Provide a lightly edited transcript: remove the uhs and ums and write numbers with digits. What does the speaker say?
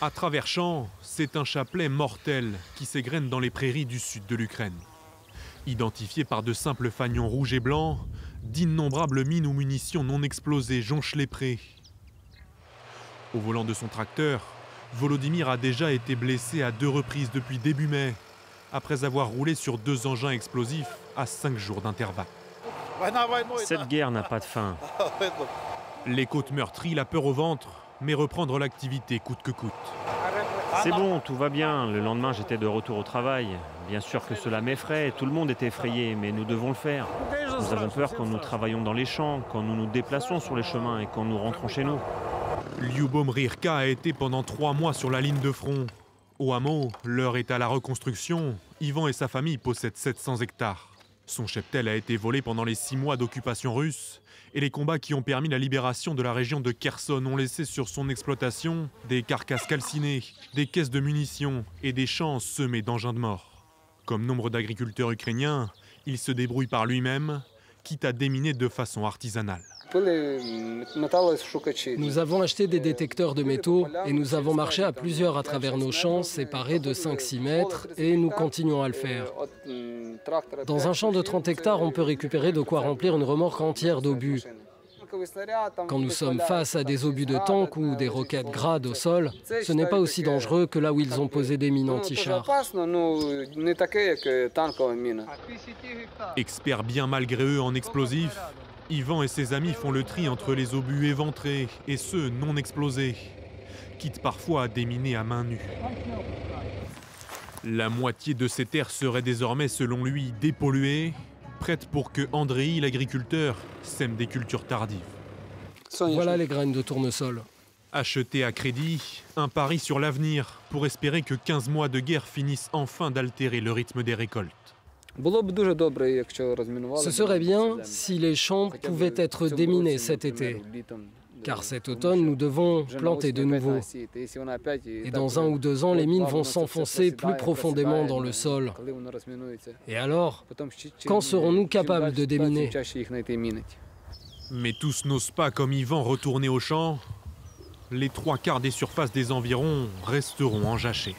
À travers champs, c'est un chapelet mortel qui s'égrène dans les prairies du sud de l'Ukraine. Identifié par de simples fanions rouges et blancs, d'innombrables mines ou munitions non explosées jonchent les prés. Au volant de son tracteur, Volodymyr a déjà été blessé à 2 reprises depuis début mai, après avoir roulé sur 2 engins explosifs à 5 jours d'intervalle. Cette guerre n'a pas de fin. Les côtes meurtries, la peur au ventre, mais reprendre l'activité coûte que coûte. C'est bon, tout va bien. Le lendemain, j'étais de retour au travail. Bien sûr que cela m'effraie, tout le monde est effrayé, mais nous devons le faire. Nous avons peur quand nous travaillons dans les champs, quand nous nous déplaçons sur les chemins et quand nous rentrons chez nous. Lyubomir Rirka a été pendant 3 mois sur la ligne de front. Au hameau, l'heure est à la reconstruction. Ivan et sa famille possèdent 700 hectares. Son cheptel a été volé pendant les 6 mois d'occupation russe et les combats qui ont permis la libération de la région de Kherson ont laissé sur son exploitation des carcasses calcinées, des caisses de munitions et des champs semés d'engins de mort. Comme nombre d'agriculteurs ukrainiens, il se débrouille par lui-même, quitte à déminer de façon artisanale. Nous avons acheté des détecteurs de métaux et nous avons marché à plusieurs à travers nos champs, séparés de 5-6 mètres, et nous continuons à le faire. Dans un champ de 30 hectares, on peut récupérer de quoi remplir une remorque entière d'obus. Quand nous sommes face à des obus de tank ou des roquettes grades au sol, ce n'est pas aussi dangereux que là où ils ont posé des mines anti-chars. Experts bien malgré eux en explosifs, Ivan et ses amis font le tri entre les obus éventrés et ceux non explosés, quitte parfois à déminer à main nue. La moitié de ces terres seraient désormais, selon lui, dépolluées, prêtes pour que Andrei, l'agriculteur, sème des cultures tardives. Voilà les graines de tournesol. Acheté à crédit, un pari sur l'avenir pour espérer que 15 mois de guerre finissent enfin d'altérer le rythme des récoltes. Ce serait bien si les champs pouvaient être déminés cet été, car cet automne, nous devons planter de nouveau. Et dans 1 ou 2 ans, les mines vont s'enfoncer plus profondément dans le sol. Et alors, quand serons-nous capables de déminer? Mais tous n'osent pas, comme Ivan, retourner au champ. Les 3/4 des surfaces des environs resteront en jachère.